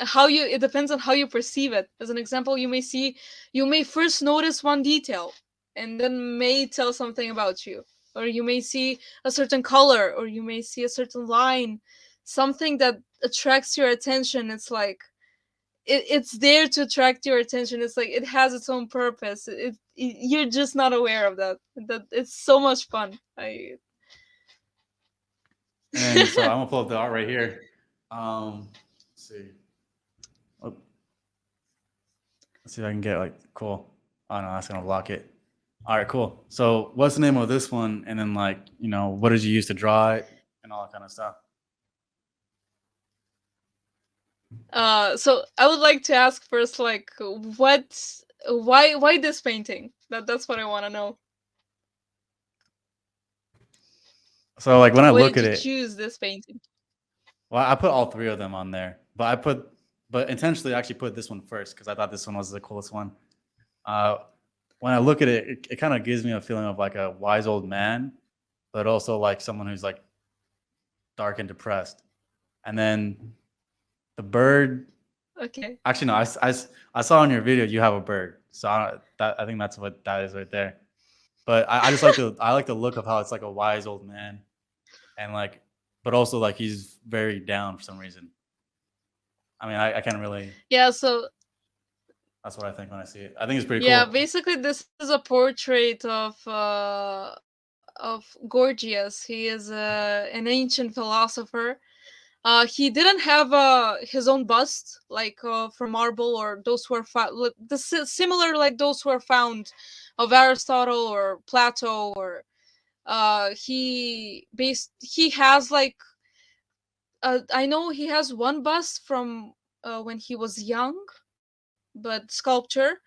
how you, it depends on how you perceive it. As an example, you may first notice one detail, and then may tell something about you. Or you may see a certain color, or you may see a certain line, something that attracts your attention. It's like, it's there to attract your attention. It's like it has its own purpose. You're just not aware of that. That it's so much fun. I And then so I'm gonna pull up the art right here. Let's see. Oh, let's see if I can get like cool. Oh no, that's gonna block it. All right, cool. So what's the name of this one? And then like, what did you use to draw it and all that kind of stuff? So I would like to ask first, like, what, why this painting? That's what I want to know. So like when I Why look did at you it, choose this painting? well, I put all three of them on there, but intentionally I actually put this one first because I thought this one was the coolest one. Uh, when I look at it, it kind of gives me a feeling of like a wise old man, but also like someone who's like dark and depressed. And then the bird. Okay. Actually, no, I saw in your video you have a bird, so I think that's what that is right there. But I just like the look of how it's like a wise old man, and like, but also like he's very down for some reason. I mean, I can't really. Yeah. So That's what I think when I see it. I think it's pretty yeah, cool. basically this is a portrait of Gorgias. He is an ancient philosopher. He didn't have his own bust like from marble, or those who are similar like those who are found of Aristotle or Plato, or he has like I know he has one bust from when he was young, but sculpture.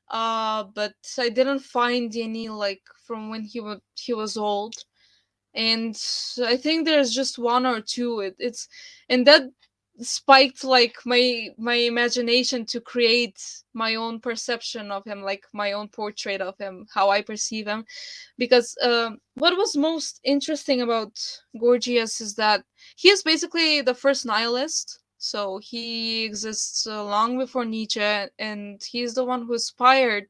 But I didn't find any like from when he was old. And I think there's just one or two. It's and that spiked like my imagination to create my own perception of him, like my own portrait of him, how I perceive him. Because what was most interesting about Gorgias is that he is basically the first nihilist. So he exists long before Nietzsche, and he's the one who inspired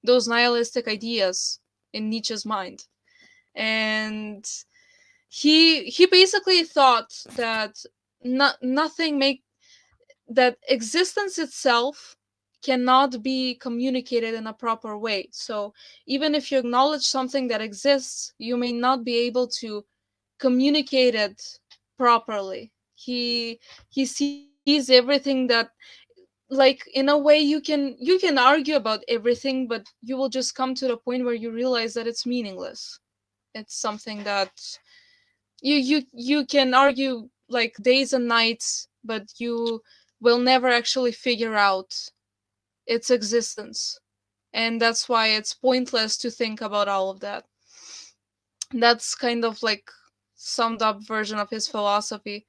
those nihilistic ideas in Nietzsche's mind. And he basically thought that nothing make that existence itself cannot be communicated in a proper way. So even if you acknowledge something that exists, you may not be able to communicate it properly. He sees everything that, like, in a way, you can argue about everything, but you will just come to the point where you realize that it's meaningless. It's something that you can argue like days and nights, but you will never actually figure out its existence. And that's why it's pointless to think about all of that. That's kind of like summed up version of his philosophy.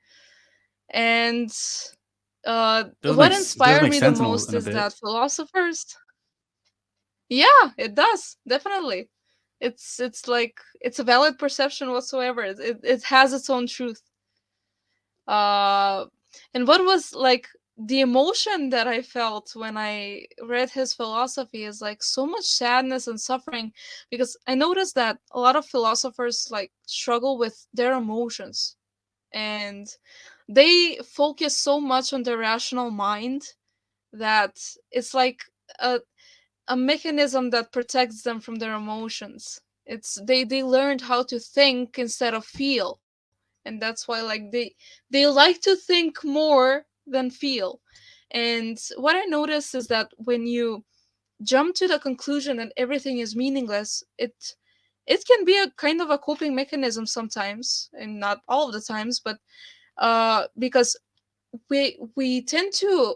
And what Does inspired make me the sense most in a is that bit. philosophers, yeah, it does definitely. It's like it's a valid perception whatsoever. It has its own truth. Uh, and what was like the emotion that I felt when I read his philosophy is like so much sadness and suffering, because I noticed that a lot of philosophers like struggle with their emotions, and they focus so much on their rational mind that it's like a, a mechanism that protects them from their emotions. It's they learned how to think instead of feel, and that's why like they like to think more than feel. And what I noticed is that when you jump to the conclusion that everything is meaningless, it can be a kind of a coping mechanism sometimes, and not all of the times, but because we tend to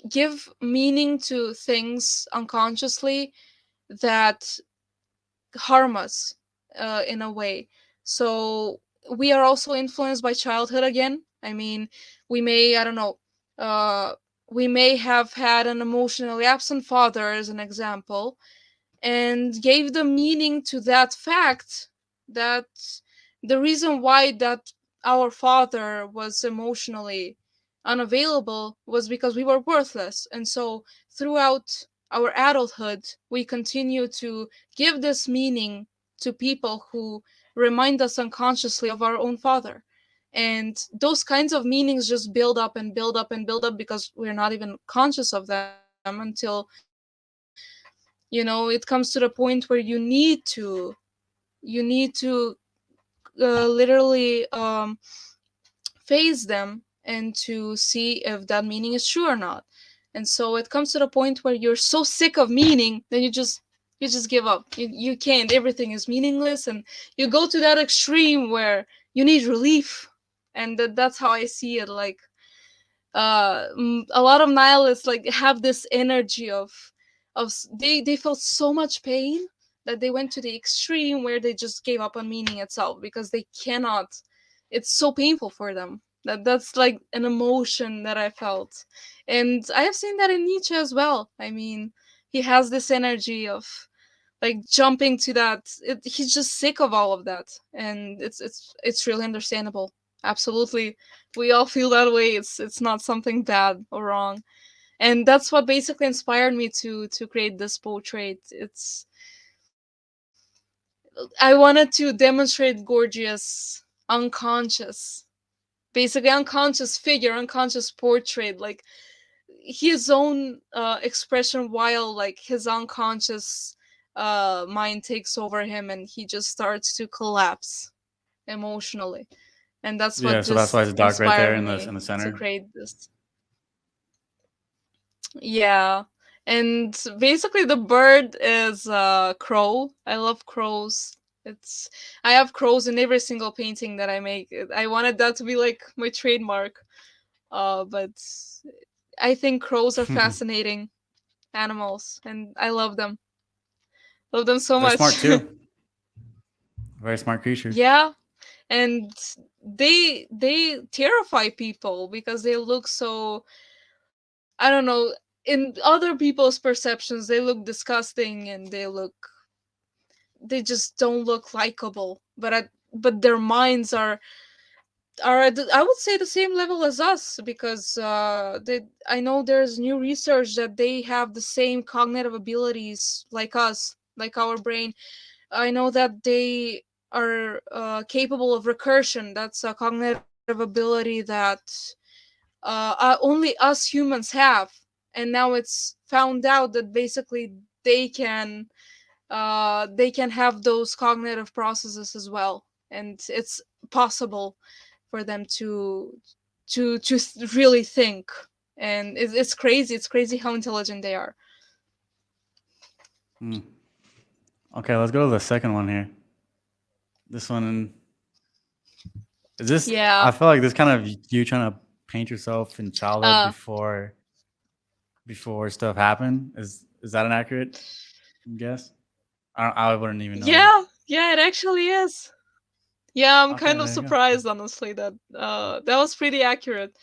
give meaning to things unconsciously that harm us in a way. So we are also influenced by childhood again. I mean, we may, I don't know, uh, we may have had an emotionally absent father, as an example, and gave the meaning to that fact that the reason why that our father was emotionally unavailable was because we were worthless. And so throughout our adulthood we continue to give this meaning to people who remind us unconsciously of our own father. And those kinds of meanings just build up and build up and build up because we're not even conscious of them until, it comes to the point where you need to literally face them and to see if that meaning is true or not. And so it comes to the point where you're so sick of meaning, then you just give up. You can't. Everything is meaningless, and you go to that extreme where you need relief. And that's how I see it. Like a lot of nihilists like have this energy they felt so much pain that they went to the extreme where they just gave up on meaning itself because they cannot. It's so painful for them. That's like an emotion that I felt. And I have seen that in Nietzsche as well. I mean, he has this energy of like jumping to that. He's just sick of all of that, and it's really understandable. Absolutely, we all feel that way. It's not something bad or wrong, and that's what basically inspired me to create this portrait. It's I wanted to demonstrate Gorgias unconscious, basically unconscious figure, unconscious portrait, like his own expression while like his unconscious mind takes over him and he just starts to collapse emotionally. and that's Yeah, what so that's just why it's dark right there inspired in the me to center. create this. Yeah. And basically the bird is crow. I love crows. It's I have crows in every single painting that I make. I wanted that to be like my trademark. But I think crows are fascinating animals and I love them. Love them so They're smart much. too. Very smart creatures. Yeah. And they terrify people because they look so, I don't know, in other people's perceptions they look disgusting and they just don't look likable, but their minds are at I would say the same level as us, because I know there's new research that they have the same cognitive abilities like us, like our brain. I know that they are capable of recursion. That's a cognitive ability that only us humans have, and now it's found out that basically they can they can have those cognitive processes as well, and it's possible for them to really think. And it's crazy. It's crazy how intelligent they are. Hmm. Okay, let's go to the second one here. This one is this. Yeah. I feel like this kind of you trying to paint yourself in childhood uh before stuff happened. Is that an accurate guess? I wouldn't even know. yeah, it actually is. Yeah, I'm Okay, kind of there you go. surprised, honestly, that that was pretty accurate.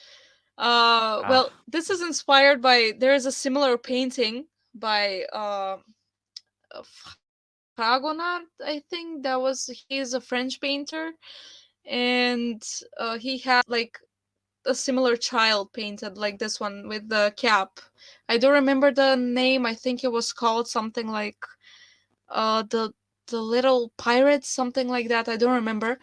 Ah, Well, this is inspired by, there is a similar painting by Fragonard, I think that was, he's a French painter, and he had like a similar child painted like this one with the cap. I don't remember the name. I think it was called something like the little pirates, something like that. I don't remember.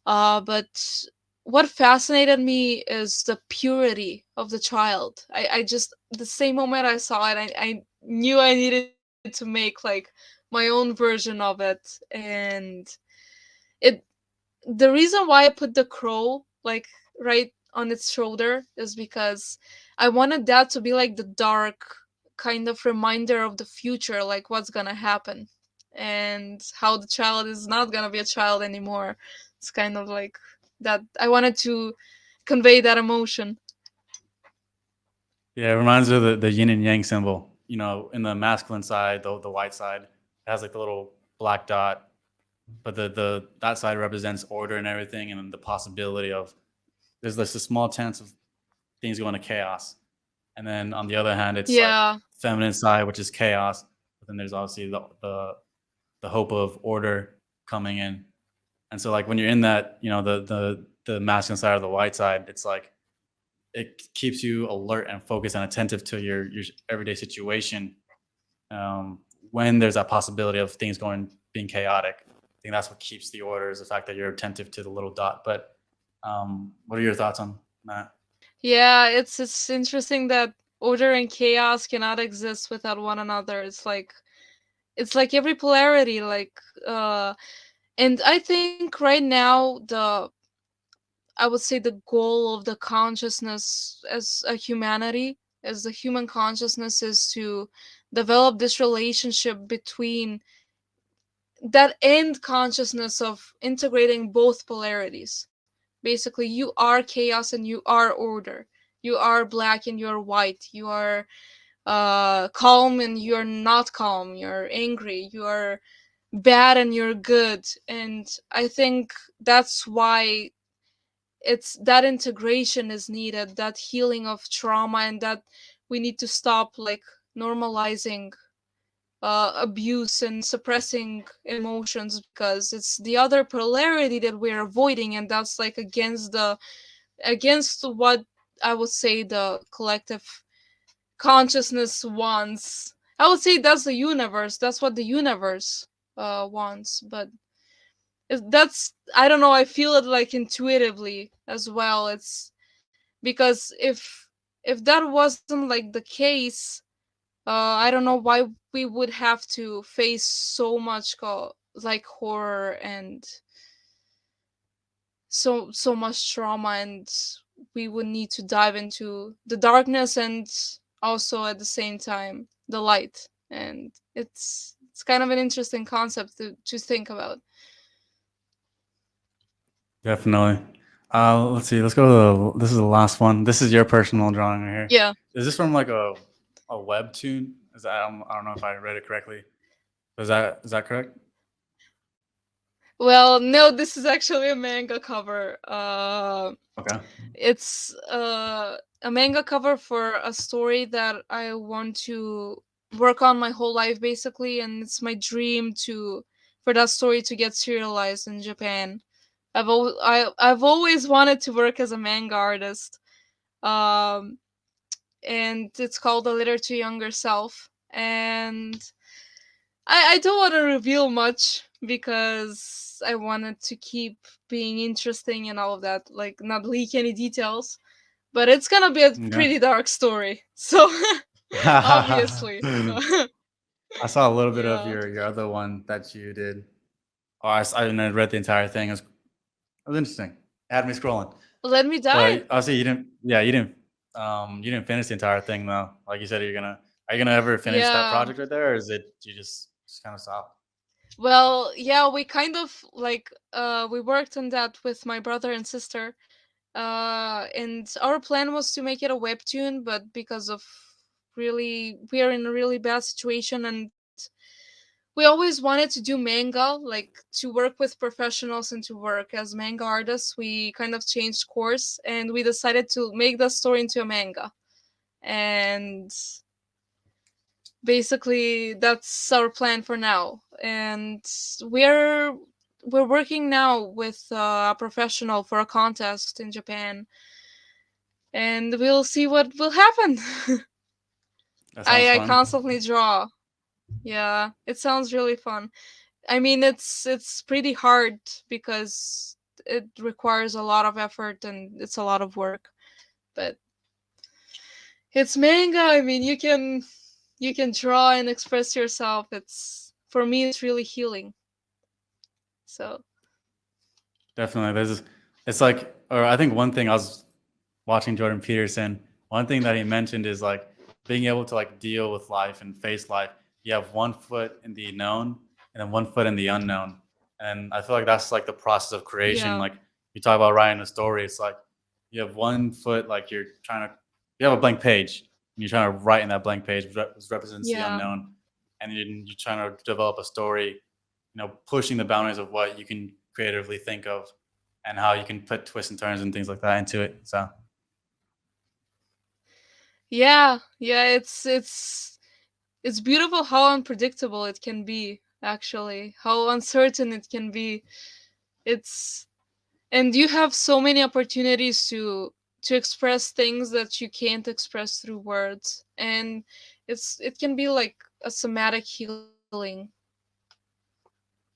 But what fascinated me is the purity of the child. I just, the same moment I saw it, I knew I needed to make like my own version of it. And it, the reason why I put the crow like right on its shoulder is because I wanted that to be like the dark kind of reminder of the future, like what's gonna happen and how the child is not gonna be a child anymore. It's kind of like that. I wanted to convey that emotion. yeah, it reminds me of the yin and yang symbol. In the masculine side, the white side, it has like the little black dot, but the that side represents order and everything, and then the possibility of there's this a small chance of things going to chaos. And then on the other hand, it's like Yeah. feminine side, which is chaos. But then there's obviously the hope of order coming in. And so like when you're in that, the masculine side or the white side, it's like it keeps you alert and focused and attentive to your everyday situation. Um, when there's that possibility of things going being chaotic, I think that's what keeps the order is the fact that you're attentive to the little dot. But what are your thoughts on that? Yeah, it's interesting that order and chaos cannot exist without one another. It's like every polarity, like and I think right now I would say the goal of the consciousness as a humanity, as the human consciousness, is to develop this relationship between that end consciousness of integrating both polarities. Basically, you are chaos and you are order. You are black and you're white. You are calm and you're not calm. You're angry. You are bad and you're good. And I think that's why it's that integration is needed, that healing of trauma, and that we need to stop like normalizing abuse and suppressing emotions, because it's the other polarity that we're avoiding, and that's like against what I would say the collective consciousness wants. I would say that's the universe. That's what the universe wants. But that's, I don't know. I feel it like intuitively as well. It's because if that wasn't like the case, I don't know why we would have to face so much like horror and so much trauma, and we would need to dive into the darkness and also at the same time the light. And it's kind of an interesting concept to think about. Definitely. Let's see. Let's go to this is the last one. This is your personal drawing right here. Yeah. Is this from like a webtoon? Is that I don't know if I read it correctly. Is that correct? Well, no, this is actually a manga cover. Okay. It's a manga cover for a story that I want to work on my whole life, basically, and it's my dream to for that story to get serialized in Japan. I've always wanted to work as a manga artist, um, and it's called A Letter to Younger Self. And I don't want to reveal much because I wanted to keep being interesting and all of that, like not leak any details. But it's gonna be a Yeah. pretty dark story, so obviously, I saw a little bit of yeah. your other one that you did. Oh, I didn't read the entire thing. It was interesting. It had me scrolling. Let me dive. But I see you didn't. Yeah, you didn't finish the entire thing though. Like you said, are you gonna ever finish that Yeah. project right there, or is it you just kind of stop? Well, yeah, we kind of like we worked on that with my brother and sister. And our plan was to make it a webtoon, but because of really we are in a really bad situation, and we always wanted to do manga, like to work with professionals and to work as manga artists. We kind of changed course and we decided to make the story into a manga. And basically that's our plan for now. And we're we're working now with a professional for a contest in Japan, and we'll see what will happen. That sounds I fun. constantly draw. Yeah, it sounds really fun. I mean, it's pretty hard because it requires a lot of effort and it's a lot of work. But it's manga. I mean, you can draw and express yourself. It's for me, it's really healing. So Definitely. It's like, or I think one thing I was watching Jordan Peterson, one thing that he mentioned is like being able to like deal with life and face life. You have one foot in the known and then one foot in the unknown. And I feel like that's like the process of creation. yeah, Like you talk about writing a story, it's like you have one foot, like you have a blank page and you're trying to write in that blank page, which represents the yeah, unknown. And you're trying to develop a story, pushing the boundaries of what you can creatively think of and how you can put twists and turns and things like that into it. So yeah, yeah. It's beautiful how unpredictable it can be. Actually, how uncertain it can be. It's and you have so many opportunities to express things that you can't express through words, and it can be like a somatic healing.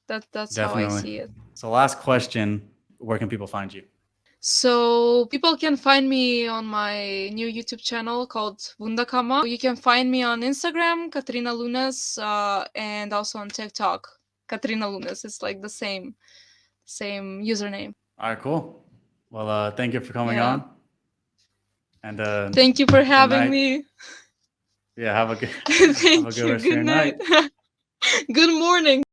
That's how I see it. definitely. So last question, where can people find you? So people can find me on my new YouTube channel called Wundakama. You can find me on Instagram, Katerina Lunas, and also on TikTok, Katerina Lunas. It's like the same username. All right, cool. Well, thank you for coming Yeah. on, and Thank you for good having night. me. Yeah, have a good have a Thank good you. rest of Good your night. night. Good morning.